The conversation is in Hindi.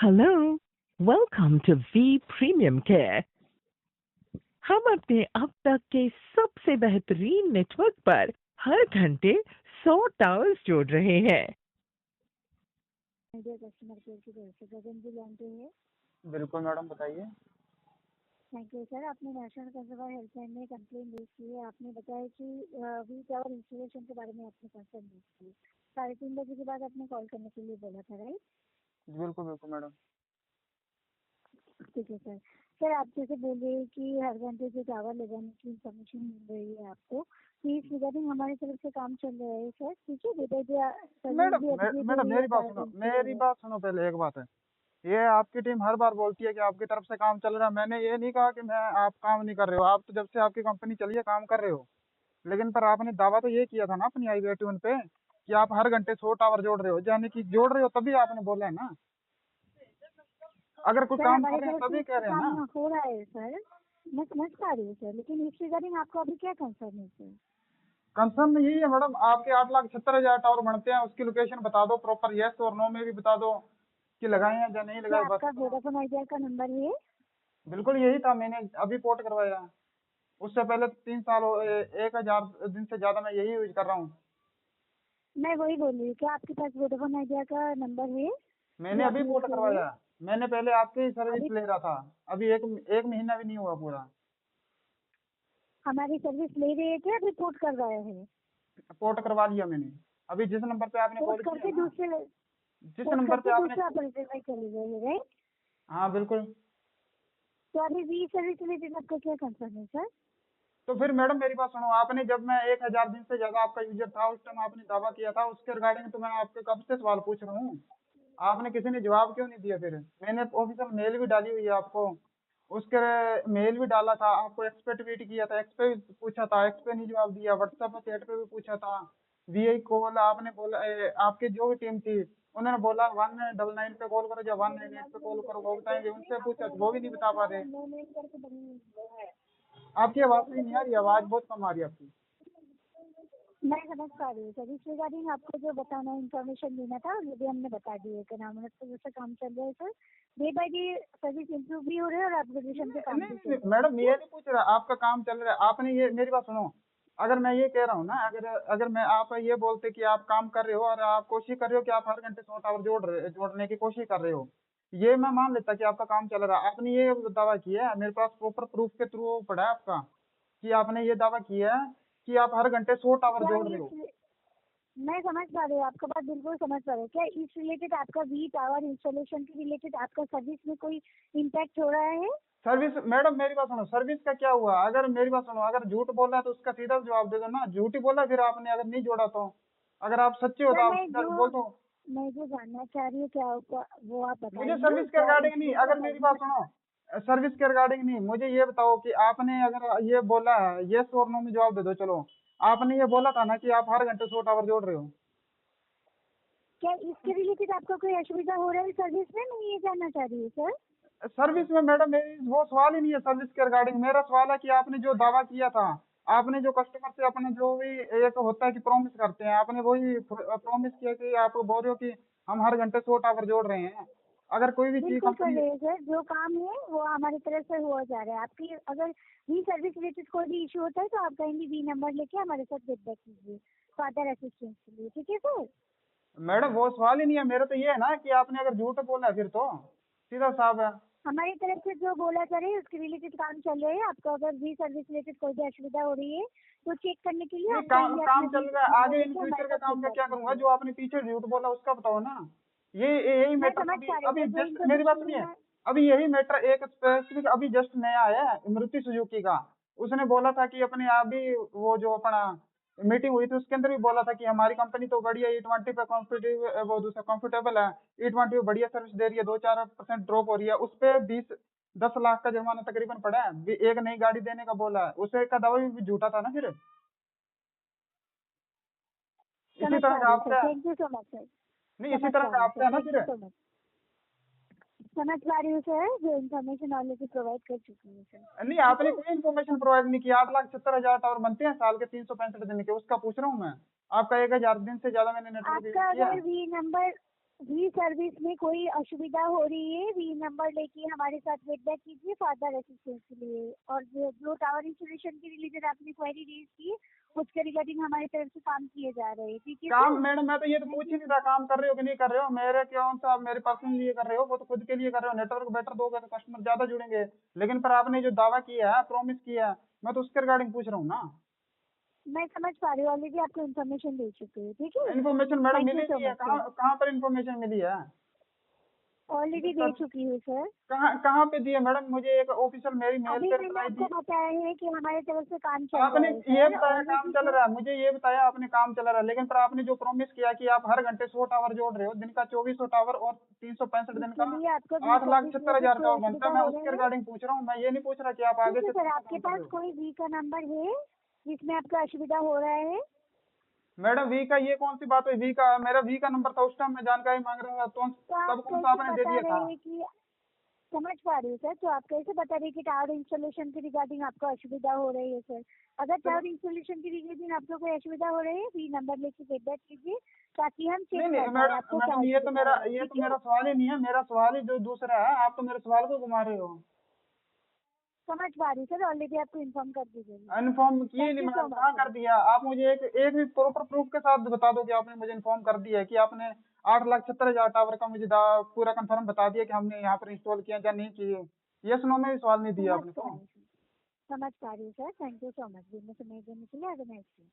Hello, welcome to V premium care. हम अपने अब तक के सबसे बेहतरीन नेटवर्क पर हर घंटे 100 टावर्स जोड़ रहे हैं। मीडिया कस्टमर केयर की तरफ से गगन जी जानते हैं। बिल्कुल मैडम, बताइए। Thank you sir. आपने नेशनल कंज्यूमर हेल्पलाइन में कंप्लेन रेज की है। आपने बताया कि वी टावर इंस्टॉलेशन के बारे में आपने कंसर्न रेज की। 3:30 बजे के बाद आपने कॉल करने के लिए बोला था, राइट? बिल्कुल बिल्कुल मैडम। ठीक है सर। सर आप जैसे बोलिए कि हर घंटे से टावर लगाने की इन्फॉर्मेशन मिल रही है आपको, तो इस रिगार्डिंग हमारी तरफ से काम चल रहा है सर। ठीक है मैडम मैडम मेरी बात सुनो पहले। एक बात है, ये आपकी टीम हर बार बोलती है कि आपकी तरफ से काम चल रहा है। मैंने ये नहीं कहा कि मैं आप काम नहीं कर रहे हो। आप तो जब से आपकी कंपनी चली है काम कर रहे हो। लेकिन पर आपने दावा तो ये किया था ना अपनी आई ट्यून पे कि आप हर घंटे 100 टावर जोड़ रहे हो, यानी कि जोड़ रहे हो तभी आपने बोला है ना। अगर कुछ सर काम कर हमारी रहे हैं तरफ से तभी कह रहे हैं काम ना। हो रहा है सर, मैं समझ पा रही हूँ सर, लेकिन इस रिगार्डिंग आपको अभी क्या कंसर्न है सर? कंसर्न यही है मैडम, आपके 8,70,000 टावर बनते हैं, उसकी लोकेशन बता दो प्रॉपर, यस और नो में भी बता दो कि लगाए हैं या नहीं क्या लगाए, बस आपका इतना। वोडाफोन आइडिया का नंबर है? बिल्कुल यही था, मैंने अभी पोर्ट करवाया। उससे पहले 3 साल 1,000 दिन से ज्यादा मैं यही यूज कर रहा हूँ। मैं वही बोल रही हूँ, क्या आपके पास वोडाफोन आइडिया का नंबर है मैंने जो आप अभी यूज पोर्ट कर रहे हैं? करवाया। मैंने पहले आपकी ही सर्विस अभी ले रहा था। अभी एक एक महीना भी नहीं हुआ पूरा। हमारी सर्विस ले रहे थे, अभी पोर्ट करवाया है? पोर्ट करवा लिया मैंने। अभी जिस नंबर पे आपने पोर्ट कॉल किया करके ना, दूसरे जिस पोर्ट नंबर पे करके आपने। दूसरे ऑपरेटर में चले गए हैं, राइट? हाँ बिल्कुल। तो अभी वी सर्विस रिलेटेड आपका क्या कंसर्न है सर? तो फिर मैडम मेरी बात सुनो, आपने जब मैं 1,000 दिन से ज्यादा आपका यूजर था उस टाइम आपने दावा किया था, उसके रिगार्डिंग तो मैं आपके कब से सवाल पूछ रहा हूँ। आपने किसी ने जवाब क्यों नहीं दिया? फिर मैंने ऑफिशियल मेल भी डाली हुई है आपको। उसके मेल भी डाला था आपको, एक्सपे ट्वीट किया था, एक्सपे पूछा था, एक्सपे नहीं जवाब दिया, व्हाट्सएप चैट पे भी पूछा था। वीआई कॉल आपने बोला आपकी जो भी टीम थी उन्होंने बोला 199 पे कॉल करो या 198 पे कॉल करो, वो बताएंगे। उनसे पूछा तो वो भी नहीं बता पा रहे। आपकी आवाज सही नहीं आ रही, आवाज बहुत कम आ रही है आपकी। मैं समझ पा रही हूँ सर। इस रिगार्डिंग आपको जो बताना इन्फॉर्मेशन देना था वो भी हमने बता दी है कि नाम तो जैसे काम चल रहा है sir. Day by day service improve भी हो रहा है और अपग्रेडेशन के काम भी चल नहीं रहा है। मैडम, ठीक ये है। नहीं पूछ रहा आपका काम चल रहा है। आपने ये मेरी बात सुनो। अगर मैं ये कह रहा हूँ ना, अगर अगर मैं आप ये बोलते कि आप काम कर रहे हो और आप कोशिश कर रहे हो कि आप हर घंटे 100 टावर जोड़ने की कोशिश कर रहे हो, ये मैं मान लेता कि आपका काम चल रहा है। आपने ये दावा किया है, मेरे पास प्रॉपर प्रूफ के थ्रू पड़ा है आपका, कि आपने ये दावा किया है कि आप हर घंटे 100 टावर क्या जोड़ रहे हो। इस मैं समझ पा रही हूँ, आपका बात बिल्कुल समझ पा रही हूँ। क्या इस रिलेटेड आपका वी टावर इंस्टॉलेशन के रिलेटेड आपका सर्विस में कोई इम्पैक्ट हो रहा है? सर्विस मैडम मेरी बात सुनो, सर्विस का क्या हुआ? अगर मेरी बात सुनो, अगर झूठ बोला है तो उसका सीधा जवाब दे दो ना। झूठ ही बोला फिर आपने, अगर नहीं जोड़ा तो। अगर आप सच्चे हो तो सर आप सीधा बोल दो। मैं जो जानना चाह रही हूँ क्या वो आप मुझे बताएंगे सर्विस के क्या इस रिगार्डिंग नहीं, रिलेटेड अगर मेरी बात सुनो, सर्विस के रिगार्डिंग नहीं, मुझे ये बताओ कि आपने अगर ये बोला है, यस और नो में जवाब दे दो चलो। आपने ये बोला था ना कि आप हर घंटे 100 टावर जोड़ रहे हो। क्या इसके रिलेटेड आपका कोई असुविधा हो रहा है सर्विस में? मैं ये जानना चाह रही हूँ सर। सर्विस में मैडम मेरी वो सवाल ही नहीं है सर्विस के रिगार्डिंग। मेरा सवाल है कि आपने जो दावा किया था, आपने जो कस्टमर से अपने जो भी एक होता है कि प्रॉमिस करते हैं, आपने वही प्रॉमिस किया कि आप बोल रहे हो कि हम हर घंटे 100 टावर जोड़ रहे हैं। अगर कोई भी चीज बिल्कुल कर कंपनी। रहे हैं सर, जो काम है वो हमारी तरफ से हुआ जा रहा है। आपकी अगर वी सर्विस रिलेटेड कोई भी इशू होता है तो आप कहीं भी वी नंबर लेके हमारे साथ फीडबैक कीजिए फर्दर असिस्टेंस के लिए। ठीक है सर? मैडम वो सवाल ही नहीं है, मेरा तो ये है ना कि आपने अगर झूठ बोला है फिर तो सीधा साफ है। हमारी तरफ से जो बोला जा रहा है उसके रिलेटेड काम चल रहे हैं। आपको अगर वी सर्विस रिलेटेड कोई भी असुविधा हो रही है तो चेक करने के लिए नहीं, आप काम कहेंगे अपना काम वी चल रहा है। नंबर आगे इन लेके हमारे फ्यूचर का साथ काम का फीडबैक क्या करूंगा? कीजिए। जो आपने पीछे झूठ बोला उसका बताओ ना। ये यही मैं मैटर समझ अभी पा रही हूँ अभी सर, जो जस्ट मेरी बात इन्फॉर्मेशन सुनिए। देना। अभी यही मैटर एक स्पेसिफिक अभी जस्ट नया आया है, मारुति सुजुकी का। उसने बोला था कि अपने आप भी वो जो अपना मीटिंग हुई थी उसके अंदर भी बोला था कि हमारी कंपनी तो बढ़िया E20 पे कॉम्पिटिटिव वो दूसरा कंफर्टेबल है। E20 पे बढ़िया सर्विस दे रही है, 2-4% ड्रॉप हो रही है उस पे। 10 लाख का जुर्माना तकरीबन पड़ा है। एक नई गाड़ी देने का बोला है, उसे का दावा भी झूठा था ना फिर। इसी समझ तरह पा का रही हूँ सर, आपका। Thank you so much sir. नहीं, इसी समझ तरह पा का रही हूँ सर, आपका है ना थैंक फिर। You so much. समझ पा रही हूँ सर, जो इन्फॉर्मेशन ऑलरेडी प्रोवाइड कर चुकी हूँ सर। नहीं, ठीक आपने है। कोई इन्फॉर्मेशन प्रोवाइड नहीं की। 8,70,000 टावर बनते हैं साल के 365 दिन के, उसका पूछ रहा हूँ मैं। आपका 1,000 दिन से ज्यादा मैंने नेटवर्क यूज आपका किया अगर है। वी नंबर वी सर्विस में कोई असुविधा हो रही है, वी नंबर लेके हमारे साथ फीडबैक कीजिए फर्दर असिस्टेंस के लिए। और जो टावर इंस्टॉलेशन के रिलेटेड आपने क्वेरी रेज की उसके रिगार्डिंग हमारी तरफ से काम किए जा रहे हैं, ठीक है काम सर। मैडम मैं तो ये तो पूछ ही नहीं रहा काम कर रहे हो कि नहीं कर रहे हो, मेरे कौन सा आप मेरे पर्सनल लिए कर रहे हो, वो तो खुद के लिए कर रहे हो। नेटवर्क बेटर दोगे तो कस्टमर ज्यादा जुड़ेंगे, लेकिन पर आपने जो दावा किया है, प्रॉमिस किया है, मैं तो उसके रिगार्डिंग पूछ रहा हूँ ना। मैं समझ पा रही हूँ, ऑलरेडी आपको इन्फॉर्मेशन दे चुके हैं, ठीक है। इन्फॉर्मेशन मैडम थैंक यू मिली सो नहीं है, मच कहाँ सर, कहाँ पर इन्फॉर्मेशन मिली है? ऑलरेडी दे चुकी हूँ सर। कहाँ कहाँ पे दी है मैडम? मुझे एक ऑफिशियल मेरी मेल अभी पे मैंने रिप्लाई आपको दी। बताया है कि हमारे तरफ से काम चल रहा आपने है ये सर, बताया काम ऑलरेडी चल सर। रहा है, मुझे ये बताया आपने काम चल रहा है, लेकिन पर आपने जो प्रॉमिस किया कि आप हर घंटे 100 टावर जोड़ रहे हो, दिन का 2400 टावर और 365 दिन इसके का लिए आपको वी 8,76,000 कोई टावर बनता असुविधा है। मैं हो उसके रहे हैं, रिगार्डिंग पूछ रहा हूँ, मैं ये नहीं पूछ रहा कि आप आगे ठीक है से सर। कौन सा आपके काम कर पास रहे हो। कोई वी का नंबर है जिसमें आपका असुविधा हो रहा है? मैडम वी का ये कौन सी बात है? वी का मेरा वी का नंबर था, उस टाइम मैं जानकारी मांग रहा था, तो तो आप तब कौन सा कैसे आपने दे बता दिया रहे था? हैं कि, समझ पा रही हूँ सर, तो आप कैसे बता रहे हैं कि टावर इंस्टॉलेशन के रिगार्डिंग आपको असुविधा हो रही है सर? अगर टावर इंस्टॉलेशन के रिगार्डिंग आपको कोई असुविधा हो रही है, वी नंबर लेके फीडबैक कीजिए ताकि हम चेक नहीं कर नहीं पाए मैडम, आपको क्या मैडम असुविधा है, ये ठीक तो है। मेरा सवाल ही नहीं है, मेरा सवाल ही जो दूसरा है, आप तो मेरे सवाल को घुमा रहे हो। समझ पा रही हूँ सर, ऑलरेडी आपको इन्फॉर्म कर दी गई है। इन्फॉर्म किए थैंक नहीं यू सो मैडम, मच कहाँ कर सर। दिया? आप मुझे एक भी प्रॉपर प्रूफ के साथ बता दो कि आपने मुझे इन्फॉर्म कर दिया है कि आपने 8,76,000 टावर का मुझे पूरा कंफर्म बता दिया कि हमने यहाँ पर इंस्टॉल किया या नहीं किए। यस नो में भी सवाल नहीं दिया समझ आपने पा तो। रही हूँ, समझ पा रही हूँ sir. Thank you so much, समय देने के लिए। Have a nice day.